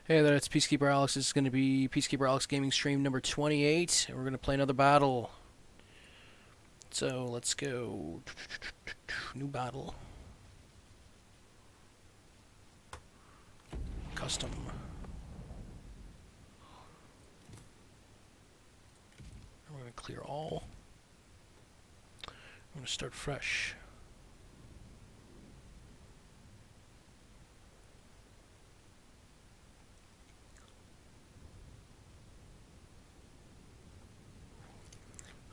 Hey there, it's Peacekeeperalex. This is going to be Peacekeeperalex Gaming Stream number 28, and we're going to play another battle. So, let's go. New battle. Custom. We're going to clear all. I'm going to start fresh.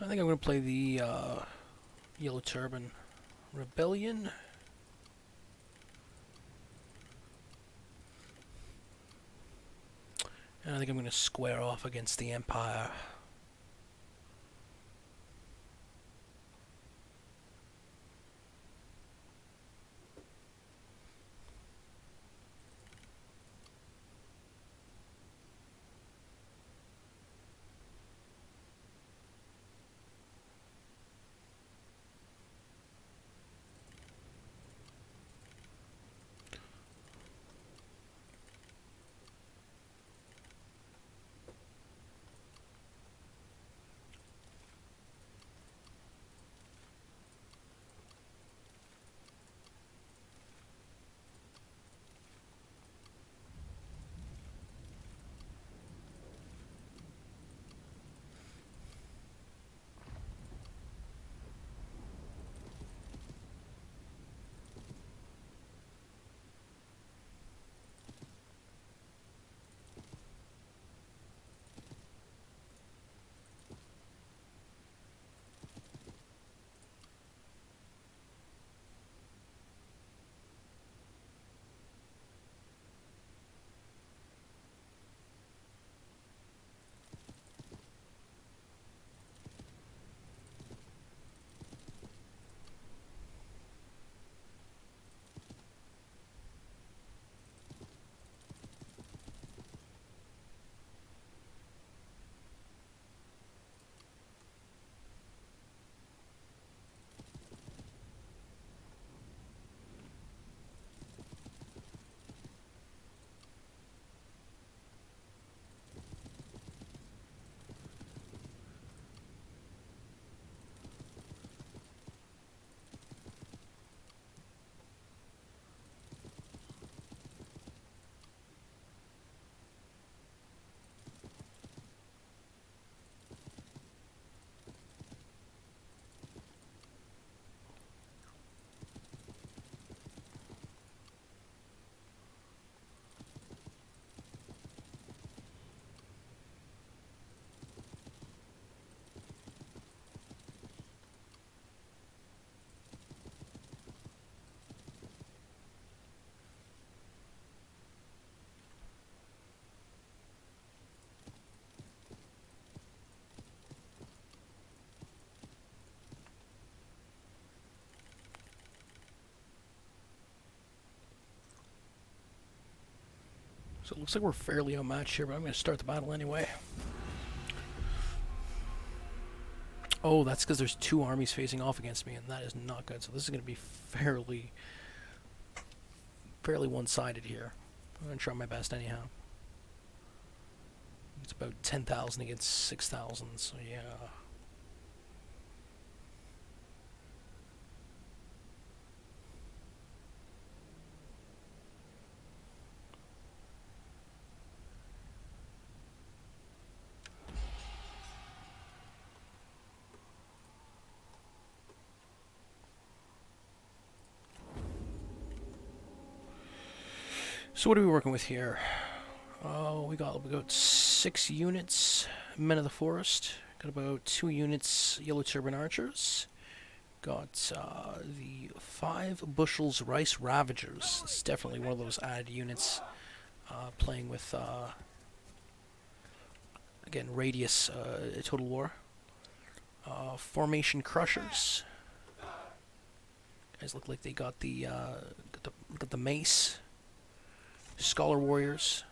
I think I'm going to play the Yellow Turban Rebellion. And I think I'm going to square off against the Empire. So it looks like we're fairly outmatched here, but I'm going to start the battle anyway. Oh, that's because there's two armies facing off against me, and that is not good. So this is going to be fairly one-sided here. I'm going to try my best anyhow. It's about 10,000 against 6,000, so yeah. So what are we working with here? Oh, we got 6 units, Men of the Forest. Got about 2 units, Yellow Turban Archers. Got the 5 bushels Rice Ravagers. It's definitely one of those added units. Playing with again Radius Total War. Formation Crushers. Guys look like they got the mace. Scholar Warriors.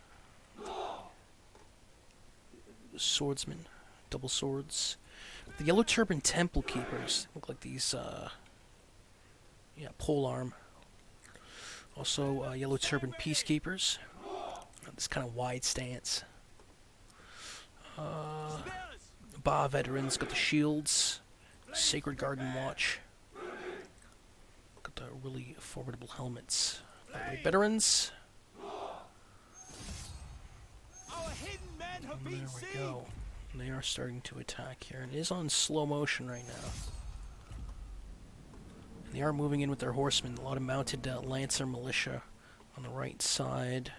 Swordsmen. Double swords. The Yellow Turban Temple Keepers look like these. Yeah, polearm. Also, Yellow Turban Peacekeepers. this kind of wide stance. Ba veterans got the shields. Sacred Garden Watch. Got the really formidable helmets. Veterans. And there we go. And they are starting to attack here. And it is on slow motion right now. And they are moving in with their horsemen. A lot of mounted Lancer militia on the right side.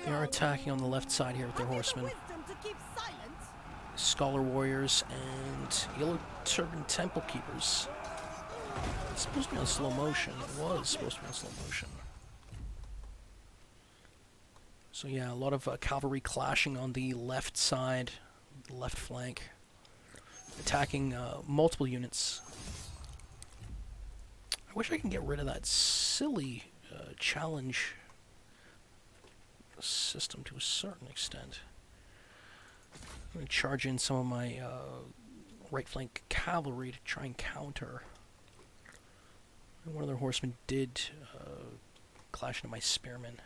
They are attacking on the left side here with their horsemen. Scholar warriors and Yellow Turban Temple Keepers. It's supposed to be on slow motion. It was supposed to be on slow motion. So yeah, a lot of cavalry clashing on the left side, the left flank, attacking multiple units. I wish I can get rid of that silly challenge system to a certain extent. I'm going to charge in some of my right flank cavalry to try and counter. And one of their horsemen did clash into my spearmen.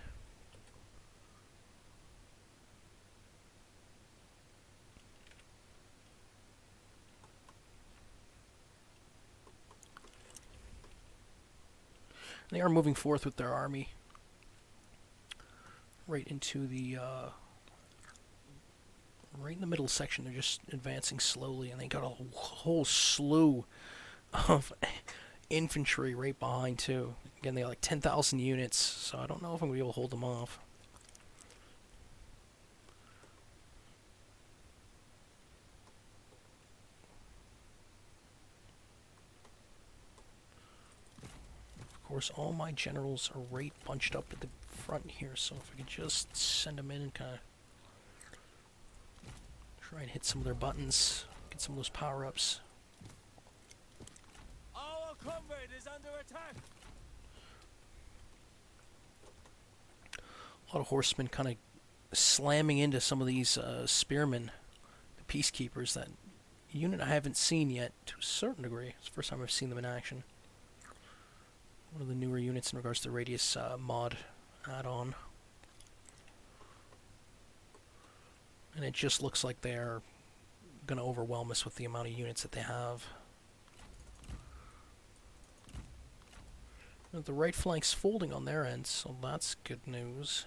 They are moving forth with their army right into the right in the middle section. They're just advancing slowly, and they got a whole slew of infantry right behind too. Again, they got like 10,000 units, so I don't know if I'm gonna be able to hold them off. Of course, all my generals are right bunched up at the front here, so if I could just send them in and kind of try and hit some of their buttons, get some of those power-ups. Our comrade is under attack. A lot of horsemen kind of slamming into some of these spearmen, the peacekeepers. That unit I haven't seen yet to a certain degree. It's the first time I've seen them in action. One of the newer units in regards to the radius mod add-on. And it just looks like they're going to overwhelm us with the amount of units that they have. And the right flank's folding on their end, so that's good news.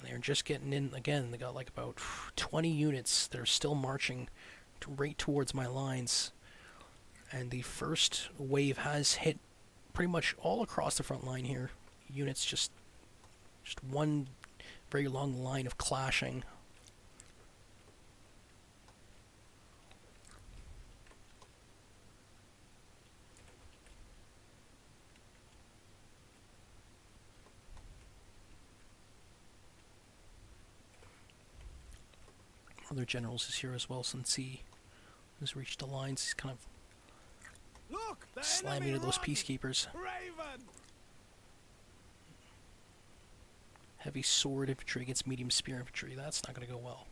They're just getting in again. They got like about 20 units. They're still marching right towards my lines. And the first wave has hit pretty much all across the front line here. Units just one very long line of clashing. Other generals is here as well, since he has reached the lines. He's kind of slamming into those peacekeepers. Raven. Heavy sword infantry against medium spear infantry. That's not going to go well.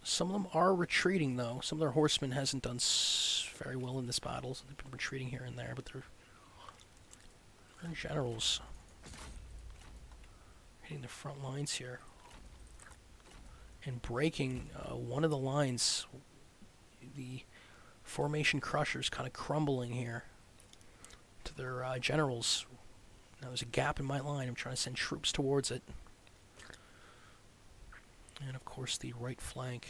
Some of them are retreating, though. Some of their horsemen hasn't done very well in this battle. So they've been retreating here and there, but they're generals hitting the front lines here and breaking one of the lines. The formation crushers kind of crumbling here to their generals. Now there's a gap in my line. I'm trying to send troops towards it. And of course the right flank,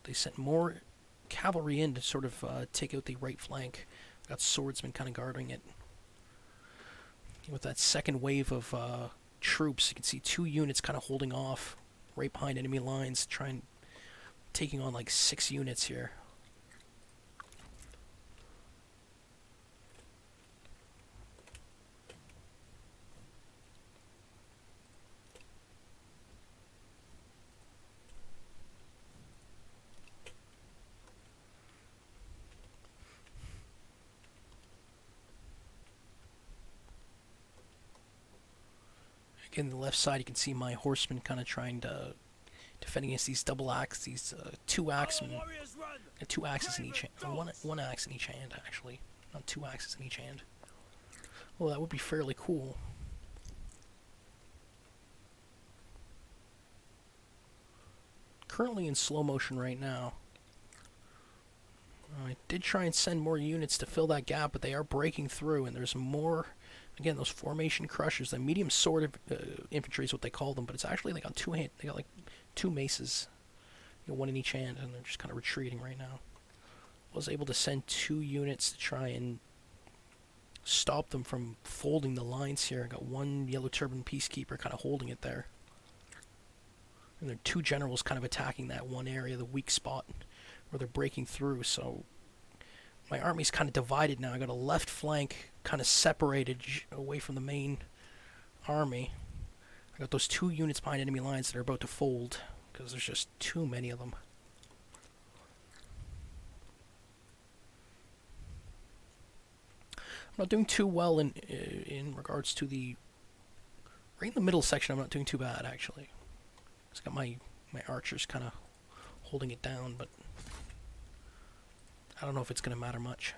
they sent more cavalry in to sort of take out the right flank. Got swordsmen kind of guarding it. With that second wave of troops, you can see 2 units kind of holding off right behind enemy lines, taking on like 6 units here. Again, on the left side, you can see my horsemen kind of trying to defend against these double axe, these two axemen, Warriors run! two axes in each hand, Brave dogs! one axe in each hand actually, not two axes in each hand. Well, that would be fairly cool. Currently in slow motion right now. I did try and send more units to fill that gap, but they are breaking through, and there's more. Again, those formation crushers, the medium sword infantry is what they call them, but it's actually they got they got like two maces, one in each hand, and they're just kind of retreating right now. I was able to send 2 units to try and stop them from folding the lines here. I got 1 yellow turban peacekeeper kind of holding it there. And there are 2 generals kind of attacking that one area, the weak spot, where they're breaking through. So my army's kind of divided now. I got a left flank kind of separated away from the main army. I got those 2 units behind enemy lines that are about to fold because there's just too many of them. I'm not doing too well in regards to the right in the middle section. I'm not doing too bad actually. It's got my archers kind of holding it down, but I don't know if it's going to matter much.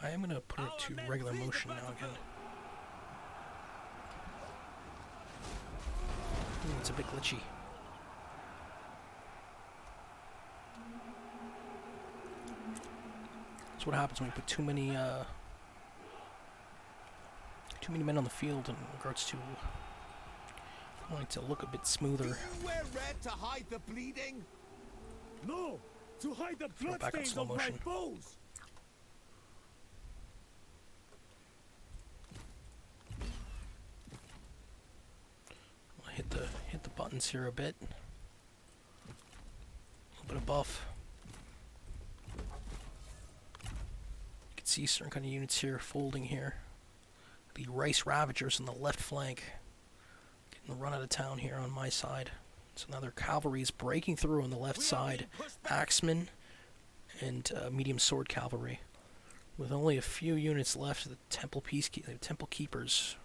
I am going to put it to regular motion now again. Ooh, it's a bit glitchy. That's what happens when you put too many men on the field in regards to wanting to look a bit smoother. Do you wear red to hide the bleeding? No! To hide the Throw it back on bloodstains slow of my motion. foes! I'll hit the buttons here a bit. A little bit of buff. You can see certain kind of units here folding here. The Rice Ravagers on the left flank getting the run out of town here on my side. So now their cavalry is breaking through on the left side. Axemen and medium sword cavalry. With only a few units left, the Temple Keepers.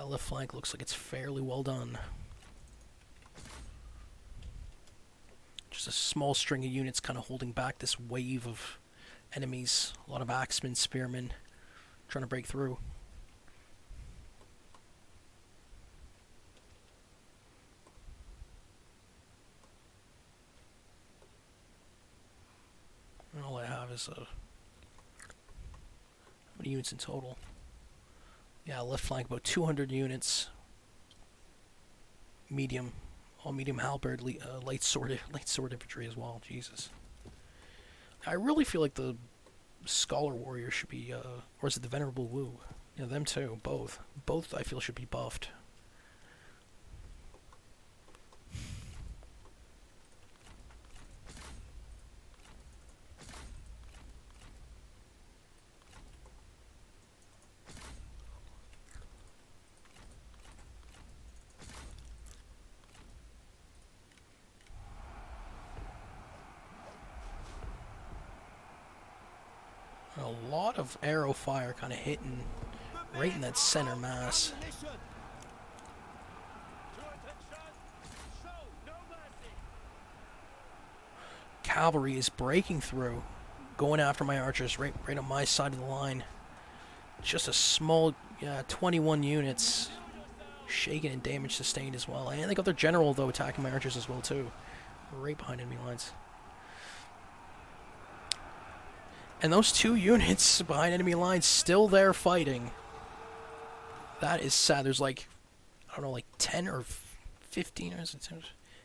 Left flank looks like it's fairly well done. Just a small string of units kind of holding back this wave of enemies. A lot of axemen, spearmen trying to break through. And all I have is how many units in total? Yeah, left flank about 200 units. Medium, all medium halberd, light sword infantry as well. Jesus, I really feel like the Scholar Warrior should be, or is it the Venerable Wu? Yeah, them too. Both I feel should be buffed. A lot of arrow fire kind of hitting right in that center mass. Cavalry is breaking through, going after my archers right on my side of the line. Just a small, 21 units, shaken and damage sustained as well. And they got their general though attacking my archers as well too, right behind enemy lines. And those 2 units behind enemy lines still there fighting. That is sad. There's like, I don't know, like 10 or 15 or something.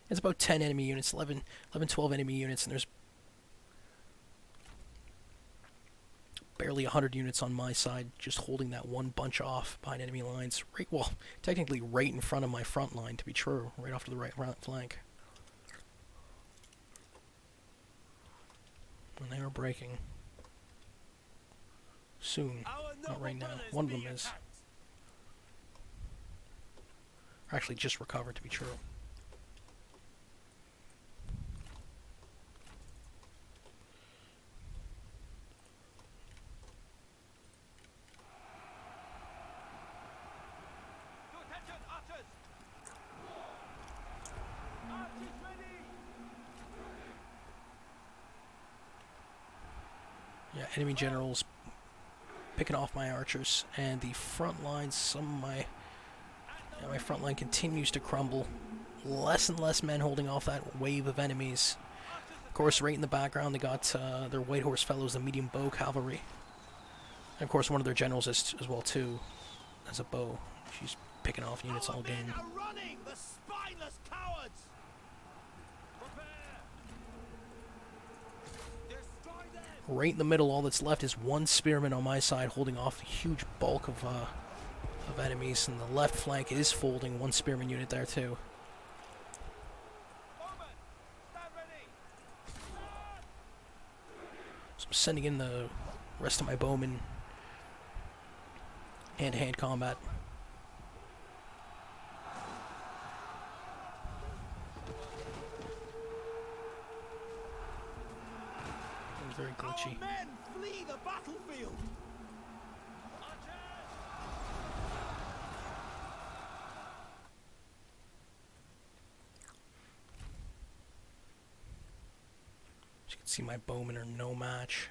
It's about 10 enemy units, 11, 12 enemy units, and there's barely 100 units on my side just holding that one bunch off behind enemy lines. Right, well, technically right in front of my front line, to be true, right off to the right flank. And they are breaking. Soon. Not right now. One of them is. Or actually just recovered, to be true. enemy generals picking off my archers, and the front lines, my front line continues to crumble. Less and less men holding off that wave of enemies. Of course, right in the background, they got their White Horse Fellows, the medium bow cavalry. And of course, one of their generals as well too, as a bow. She's picking off units all game. Our men are running, the spineless cowards! Right in the middle, all that's left is one spearman on my side holding off a huge bulk of enemies, and the left flank is folding. One spearman unit there too. So I'm sending in the rest of my bowmen hand-to-hand combat. It was very glitchy. Our men flee the battlefield! As you can see, my bowmen are no match.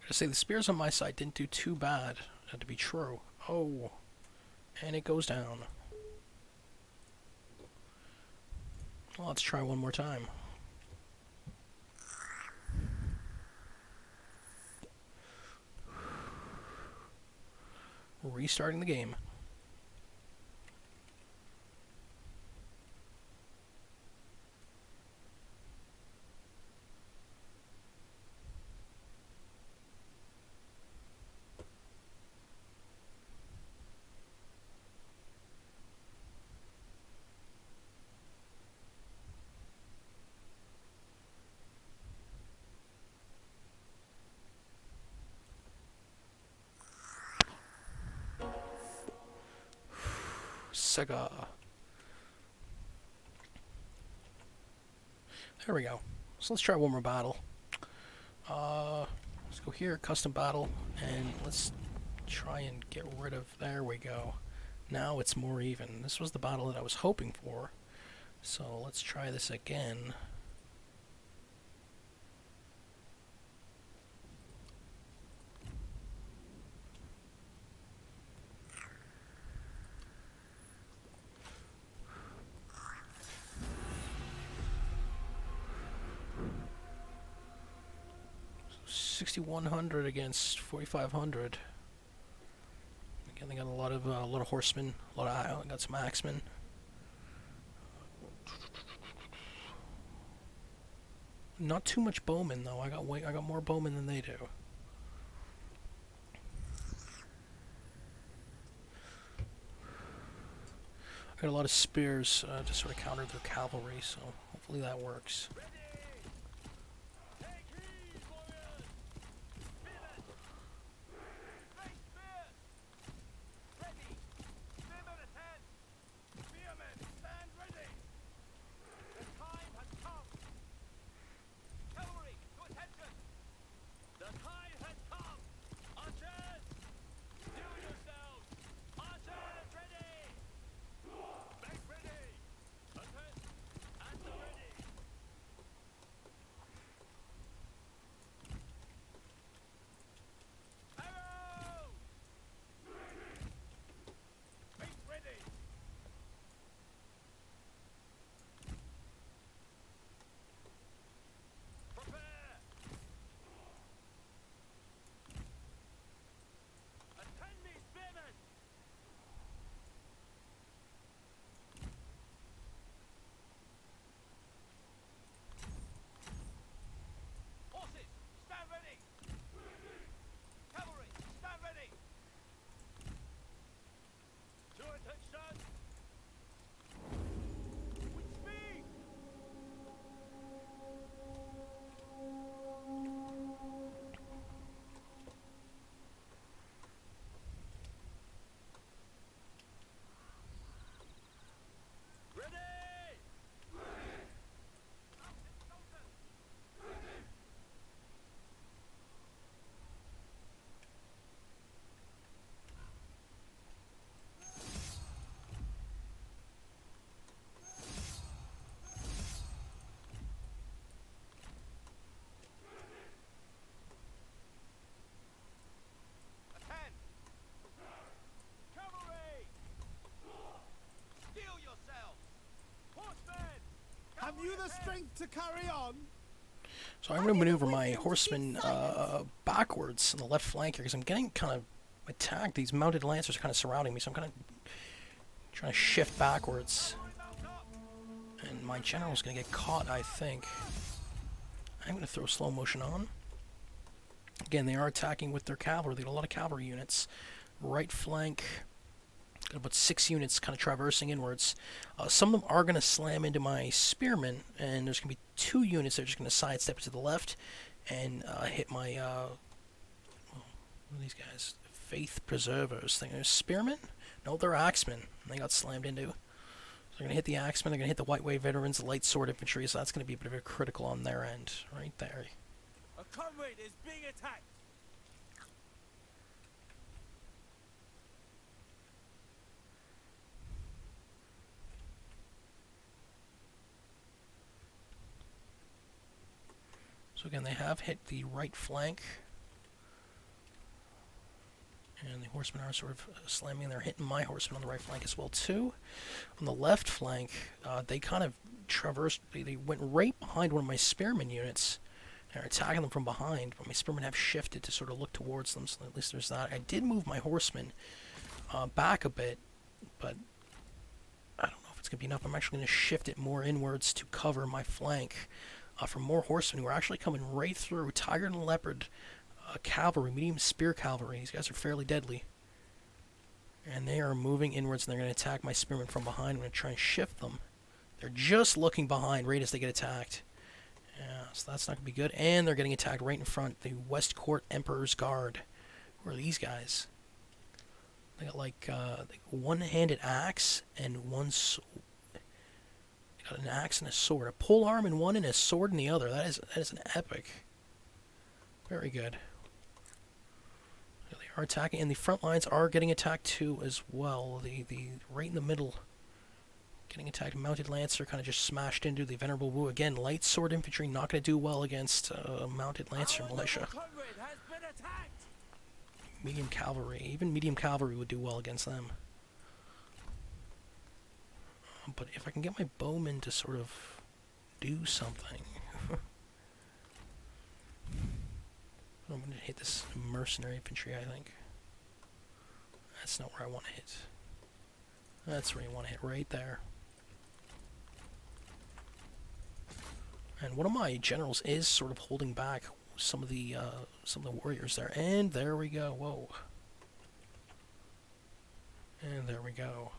I say the spears on my side didn't do too bad, to be true. Oh, and it goes down. Well, let's try one more time. Restarting the game. Sega. There we go. So let's try one more battle. Let's go here, custom battle, and let's try and get rid of... There we go. Now it's more even. This was the battle that I was hoping for. So let's try this again. So 6,100 against 4,500. Again, they got a lot of horsemen, got some axemen. Not too much bowmen though. I got more bowmen than they do. I got a lot of spears to sort of counter their cavalry, so hopefully that works. to carry on? So I'm going to maneuver my horsemen backwards on the left flank here because I'm getting kind of attacked. These mounted lancers are kind of surrounding me, so I'm kind of trying to shift backwards. And my general's going to get caught, I think. I'm going to throw slow motion on. Again, they are attacking with their cavalry. They got a lot of cavalry units. Right flank, got about 6 units kind of traversing inwards. Some of them are going to slam into my spearmen, and there's going to be 2 units that are just going to sidestep to the left and hit my, what are these guys? Faith Preservers. Thing. They're spearmen? No, they're axemen. They got slammed into. So they're going to hit the axemen, they're going to hit the White Wave veterans, the light sword infantry, so that's going to be a bit of a critical on their end, right there. A comrade is being attacked. So again, they have hit the right flank. And the horsemen are sort of slamming. They're hitting my horsemen on the right flank as well, too. On the left flank, they kind of traversed. They went right behind one of my spearmen units. And are attacking them from behind. But my spearmen have shifted to sort of look towards them, so at least there's that. I did move my horsemen back a bit, but I don't know if it's going to be enough. I'm actually going to shift it more inwards to cover my flank from more horsemen who are actually coming right through. Tiger and Leopard cavalry, medium spear cavalry. These guys are fairly deadly. And they are moving inwards, and they're going to attack my spearmen from behind. I'm going to try and shift them. They're just looking behind right as they get attacked. Yeah, so that's not going to be good. And they're getting attacked right in front. The West Court Emperor's Guard. Who are these guys? They got like one-handed axe and one sword. They got an axe and a sword. A pole arm in one and a sword in the other. That is an epic. Very good. They are attacking, and the front lines are getting attacked too as well. The right in the middle, getting attacked. Mounted Lancer kind of just smashed into the Venerable Wu. Again, light sword infantry not going to do well against Mounted Lancer militia. Medium cavalry, even medium cavalry would do well against them. But if I can get my bowmen to sort of do something. I'm going to hit this mercenary infantry, I think. That's not where I want to hit. That's where you want to hit, right there. And one of my generals is sort of holding back some of the warriors there. And there we go. Whoa. And there we go.